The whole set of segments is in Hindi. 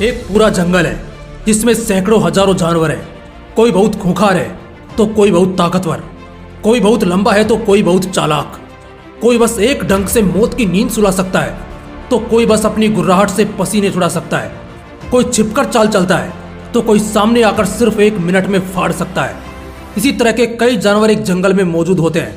एक पूरा जंगल है जिसमें सैकड़ों हजारों जानवर हैं। कोई बहुत खूंखार है तो कोई बहुत ताकतवर, कोई बहुत लंबा है तो कोई बहुत चालाक, कोई बस एक डंक से मौत की नींद सुला सकता है तो कोई बस अपनी गुर्राहट से पसीने छुड़ा सकता है, कोई छिपकर चाल चलता है तो कोई सामने आकर सिर्फ 1 मिनट में फाड़ सकता है। इसी तरह के कई जानवर एक जंगल में मौजूद होते हैं।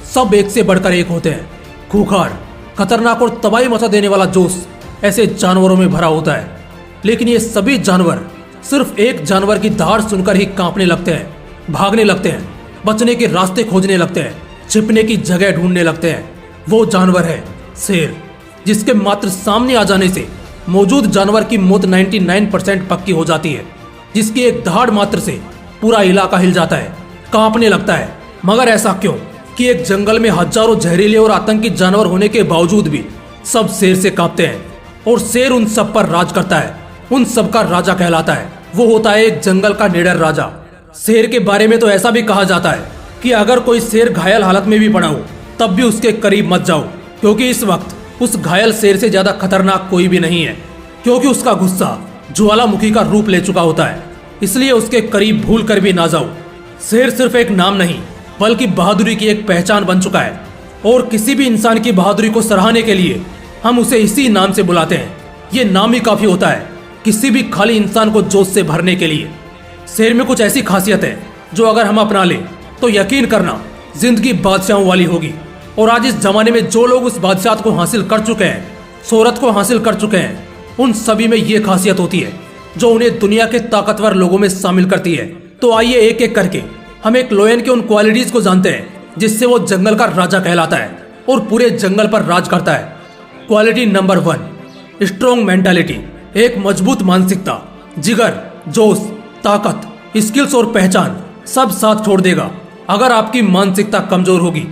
सब एक से बढ़कर एक होते हैं। खूंखार, खतरनाक और तबाही मचा देने वाला जोश ऐसे जानवरों में भरा होता है। लेकिन ये सभी जानवर सिर्फ एक जानवर की दहाड़ सुनकर ही कांपने लगते हैं, भागने लगते हैं, बचने के रास्ते खोजने लगते हैं, छिपने की जगह ढूंढने लगते हैं। वो जानवर है शेर, जिसके मात्र सामने आ जाने से मौजूद जानवर की मौत 99% पक्की हो जाती है, जिसकी एक दहाड़ मात्र से पूरा इलाका हिल जाता है, कांपने लगता है। मगर ऐसा क्यों कि एक जंगल में हजारों जहरीले और आतंकी जानवर होने के बावजूद भी सब शेर से कांपते हैं और शेर उन सब पर राज करता है, उन सब का राजा कहलाता है। वो होता है एक जंगल का निडर राजा। शेर के बारे में तो ऐसा भी कहा जाता है कि अगर कोई शेर घायल हालत में भी पड़ा हो तब भी उसके करीब मत जाओ, क्योंकि इस वक्त उस घायल शेर से ज्यादा खतरनाक कोई भी नहीं है, क्योंकि उसका गुस्सा ज्वालामुखी का रूप ले चुका होता है। इसलिए उसके करीब भूल कर भी ना जाओ। शेर सिर्फ एक नाम नहीं बल्कि बहादुरी की एक पहचान बन चुका है, और किसी भी इंसान की बहादुरी को सराहने के लिए हम उसे इसी नाम से बुलाते हैं। ये नाम ही काफी होता है किसी भी खाली इंसान को जोश से भरने के लिए। शेर में कुछ ऐसी खासियत है जो अगर हम अपना लें तो यकीन करना जिंदगी बादशाहों वाली होगी। और आज इस जमाने में जो लोग उस बादशाहत को हासिल कर चुके हैं, शोहरत को हासिल कर चुके हैं, उन सभी में ये खासियत होती है जो उन्हें दुनिया के ताकतवर लोगों में शामिल करती है। तो आइए एक एक करके हम एक लोयन के उन क्वालिटीज को जानते हैं जिससे वो जंगल का राजा कहलाता है और पूरे जंगल पर राज करता है। Quality number 1, strong mentality. एक मजबूत मानसिकता, जिगर, जोश, ताकत, स्किल्स और पहचान सब साथ छोड़ देगा अगर आपकी मानसिकता कमजोर होगी।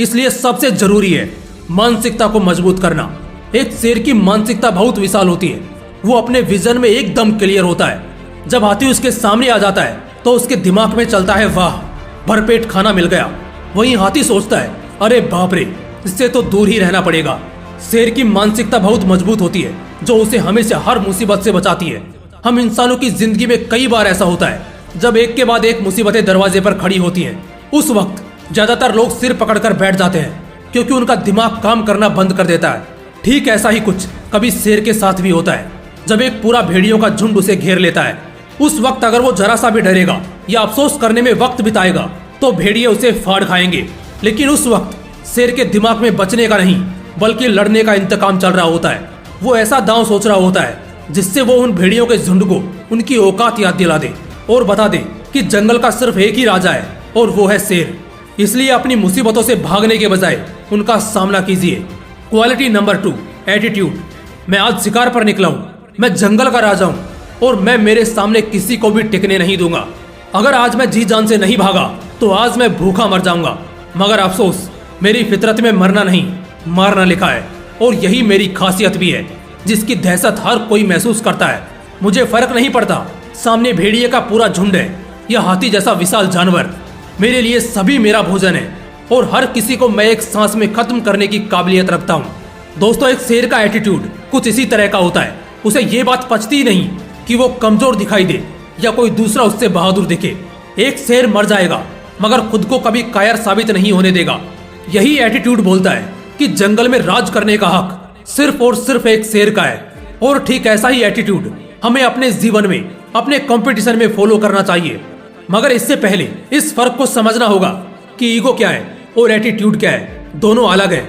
इसलिए सबसे जरूरी है मानसिकता को मजबूत करना। एक शेर की मानसिकता बहुत विशाल होती है। वो अपने विजन में एकदम क्लियर होता है। जब हाथी उसके सामने आ जाता है तो उसके दिमाग में चलता है, वाह भरपेट खाना मिल गया। वहीं हाथी सोचता है, अरे बाप रे, इससे तो दूर ही रहना पड़ेगा। शेर की मानसिकता बहुत मजबूत होती है जो उसे हमेशा हर मुसीबत से बचाती है। हम इंसानों की जिंदगी में कई बार ऐसा होता है जब एक के बाद एक मुसीबतें दरवाजे पर खड़ी होती हैं। उस वक्त ज्यादातर लोग सिर पकड़कर बैठ जाते हैं क्योंकि उनका दिमाग काम करना बंद कर देता है। ठीक ऐसा ही कुछ कभी शेर के साथ भी होता है। जब एक पूरा भेड़ियों का झुंड उसे घेर लेता है, उस वक्त अगर वो जरा सा भी डरेगा या अफसोस करने में वक्त बिताएगा तो भेड़िए उसे फाड़ खाएंगे। लेकिन उस वक्त शेर के दिमाग में बचने का नहीं बल्कि लड़ने का इंतकाम चल रहा होता है। वो ऐसा दांव सोच रहा होता है जिससे वो उन भेड़ियों के झुंड को उनकी औकात याद दिला दे और बता दे कि जंगल का सिर्फ एक ही राजा है और वो है शेर। इसलिए अपनी मुसीबतों से भागने के बजाय उनका सामना कीजिए। Quality number 2, attitude. मैं आज शिकार पर निकला हूँ, मैं जंगल का राजा हूँ और मैं मेरे सामने किसी को भी टिकने नहीं दूंगा। अगर आज मैं जी जान से नहीं भागा तो आज मैं भूखा मर जाऊंगा। मगर अफसोस, मेरी फितरत में मरना नहीं मारना लिखा है, और यही मेरी खासियत भी है जिसकी दहशत हर कोई महसूस करता है। मुझे फर्क नहीं पड़ता सामने भेड़िए का पूरा झुंड है या हाथी जैसा विशाल जानवर। मेरे लिए सभी मेरा भोजन है और हर किसी को मैं एक सांस में खत्म करने की काबिलियत रखता हूँ। दोस्तों, एक शेर का एटीट्यूड कुछ इसी तरह का होता है। उसे ये बात पचती नहीं कि वो कमजोर दिखाई दे या कोई दूसरा उससे बहादुर दिखे। एक शेर मर जाएगा मगर खुद को कभी कायर साबित नहीं होने देगा। यही एटीट्यूड बोलता है कि जंगल में राज करने का हक सिर्फ और सिर्फ एक शेर का है। और ठीक ऐसा ही एटीट्यूड हमें अपने जीवन में, अपने कंपटीशन में फॉलो करना चाहिए। मगर इससे पहले इस फर्क को समझना होगा कि ईगो क्या है और एटीट्यूड क्या है। दोनों अलग है।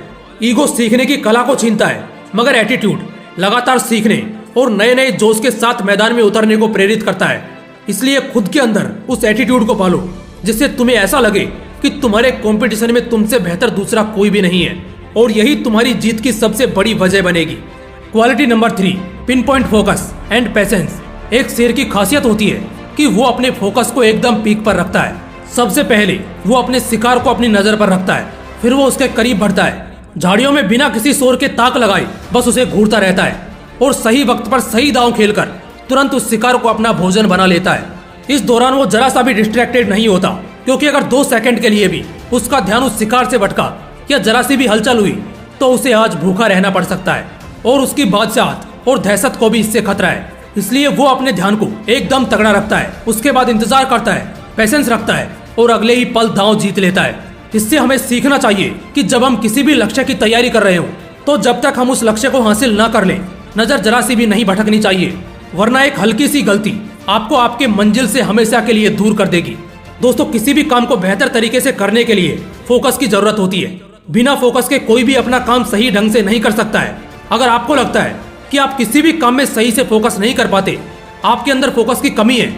ईगो सीखने की कला को छीनता है मगर एटीट्यूड लगातार सीखने और नए नए जोश के साथ मैदान में उतरने को प्रेरित करता है। इसलिए खुद के अंदर उस एटीट्यूड को पालो जिससे तुम्हें ऐसा लगे कि तुम्हारे कंपटीशन में तुमसे बेहतर दूसरा कोई भी नहीं है, और यही तुम्हारी जीत की सबसे बड़ी वजह बनेगी। Quality number 3, pin point focus and patience. एक शेर की खासियत होती है कि वो अपने फोकस को एकदम पीक पर रखता है। सबसे पहले वो अपने शिकार को अपनी नजर पर रखता है, फिर वो उसके करीब बढ़ता है। झाड़ियों में बिना किसी शोर के ताक लगाए बस उसे घूरता रहता है और सही वक्त पर सही दांव खेलकर तुरंत उस शिकार को अपना भोजन बना लेता है। इस दौरान वो जरा सा भी डिस्ट्रैक्टेड नहीं होता, क्योंकि अगर 2 सेकंड के लिए भी उसका ध्यान उस शिकार से भटका या जरा सी भी हलचल हुई तो उसे आज भूखा रहना पड़ सकता है, और उसकी बादशाहत और दहशत को भी इससे खतरा है। इसलिए वो अपने ध्यान को एकदम तगड़ा रखता है, उसके बाद इंतजार करता है, पेशेंस रखता है और अगले ही पल दांव जीत लेता है। इससे हमें सीखना चाहिए कि जब हम किसी भी लक्ष्य की तैयारी कर रहे हो तो जब तक हम उस लक्ष्य को हासिल ना कर लें, नजर जरा सी भी नहीं भटकनी चाहिए, वरना एक हल्की सी गलती आपको आपके मंजिल से हमेशा के लिए दूर कर देगी। दोस्तों, किसी भी काम को बेहतर तरीके से करने के लिए फोकस की जरूरत होती है। बिना फोकस के कोई भी अपना काम सही ढंग से नहीं कर सकता है। अगर आपको लगता है कि आप किसी भी काम में सही से फोकस नहीं कर पाते, आपके अंदर फोकस की कमी है,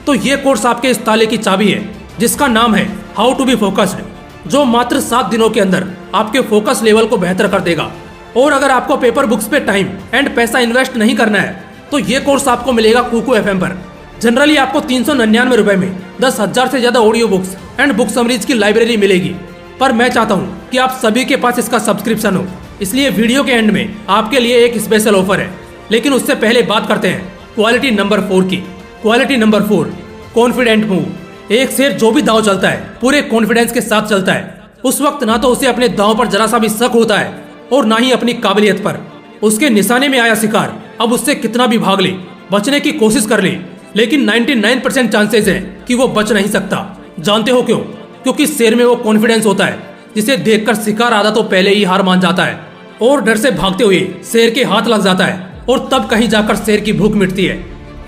तो ये कोर्स आपके इस ताले की चाबी है, जिसका नाम है हाउ टू बी फोकस्ड, जो मात्र 7 दिनों के अंदर आपके फोकस लेवल को बेहतर कर देगा। और अगर आपको पेपर बुक्स पे टाइम एंड पैसा इन्वेस्ट नहीं करना है तो ये कोर्स आपको मिलेगा कुकू FM पर। जनरली आपको 399 रुपए में 10,000 से ज्यादा audio books and book summaries की लाइब्रेरी मिलेगी, पर मैं चाहता हूँ कि आप सभी के पास इसका सब्सक्रिप्शन हो, इसलिए वीडियो के एंड में आपके लिए एक स्पेशल ऑफर है। लेकिन उससे पहले बात करते हैं क्वालिटी नंबर 4 की। Quality number 4, confident move. एक शेर जो भी दांव चलता है पूरे कॉन्फिडेंस के साथ चलता है। उस वक्त ना तो उसे अपने दांव पर जरा सा भी शक होता है और ना ही अपनी काबिलियत पर। उसके निशाने में आया शिकार अब उससे कितना भी भाग ले, बचने की कोशिश कर ले, लेकिन 99% चांसेस है कि वो बच नहीं सकता। जानते हो क्यों? क्योंकि शेर में वो कॉन्फिडेंस होता है जिसे देखकर शिकार आधा तो पहले ही हार मान जाता है और डर से भागते हुए शेर के हाथ लग जाता है और तब कहीं जाकर शेर की भूख मिटती है।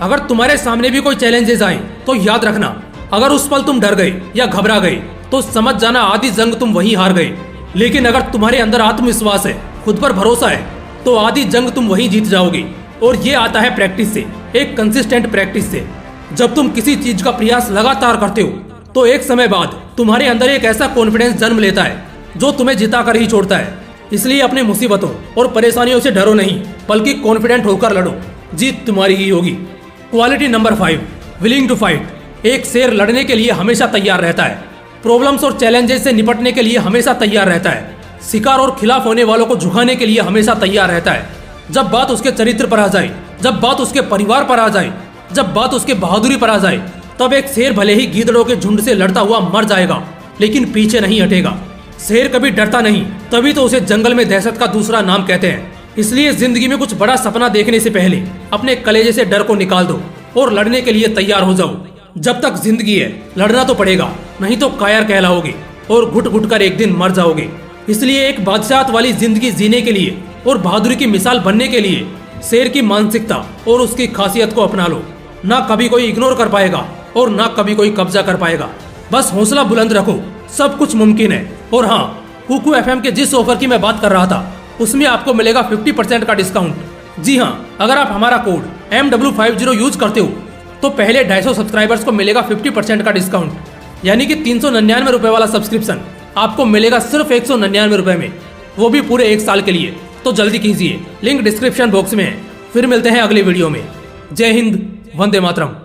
अगर तुम्हारे सामने भी कोई चैलेंजेस आए तो याद रखना, अगर उस पल तुम डर गए या घबरा गए तो समझ जाना आधी जंग तुम वहीं हार गए। लेकिन अगर तुम्हारे अंदर आत्मविश्वास है, खुद पर भरोसा है, तो आधी जंग तुम वहीं जीत जाओगे। और ये आता है प्रैक्टिस से, एक कंसिस्टेंट प्रैक्टिस से। जब तुम किसी चीज का प्रयास लगातार करते हो तो एक समय बाद तुम्हारे अंदर एक ऐसा कॉन्फिडेंस जन्म लेता है जो तुम्हें जिता कर ही छोड़ता है। इसलिए अपने मुसीबतों और परेशानियों से डरो नहीं, बल्कि कॉन्फिडेंट होकर लड़ो, जीत तुम्हारी ही होगी। Quality number 5, willing to fight. एक शेर लड़ने के लिए हमेशा तैयार रहता है, प्रॉब्लम्स और चैलेंजेस से निपटने के लिए हमेशा तैयार रहता है, शिकार और खिलाफ होने वालों को झुकाने के लिए हमेशा तैयार रहता है। जब बात उसके चरित्र पर आ जाए, जब बात उसके परिवार पर आ जाए, जब बात उसके बहादुरी पर आ जाए, तब एक शेर भले ही गीदड़ों के झुंड से लड़ता हुआ मर जाएगा, लेकिन पीछे नहीं हटेगा। शेर कभी डरता नहीं, तभी तो उसे जंगल में दहशत का दूसरा नाम कहते हैं। इसलिए जिंदगी में कुछ बड़ा सपना देखने से पहले अपने कलेजे से डर को निकाल दो और लड़ने के लिए तैयार हो जाओ। जब तक जिंदगी है लड़ना तो पड़ेगा, नहीं तो कायर कहलाओगे और घुट घुट कर एक दिन मर जाओगे। इसलिए एक बादशाहत वाली जिंदगी जीने के लिए और बहादुरी की मिसाल बनने के लिए शेर की मानसिकता और उसकी खासियत को अपना लो। ना कभी कोई इग्नोर कर पाएगा और ना कभी कोई कब्जा कर पाएगा। बस हौसला बुलंद रखो, सब कुछ मुमकिन है। और हाँ, कुकू FM के जिस ऑफर की मैं बात कर रहा था उसमें आपको मिलेगा 50% का डिस्काउंट। जी हाँ, अगर आप हमारा कोड MW50 यूज करते हो तो पहले 250 सब्सक्राइबर्स को मिलेगा 50% का डिस्काउंट, यानी कि 399 रुपए वाला सब्सक्रिप्शन आपको मिलेगा सिर्फ 199 रुपए में, वो भी पूरे 1 साल के लिए। तो जल्दी कीजिए, लिंक डिस्क्रिप्शन बॉक्स में है। फिर मिलते हैं अगले वीडियो में। जय हिंद, वंदे मातरम।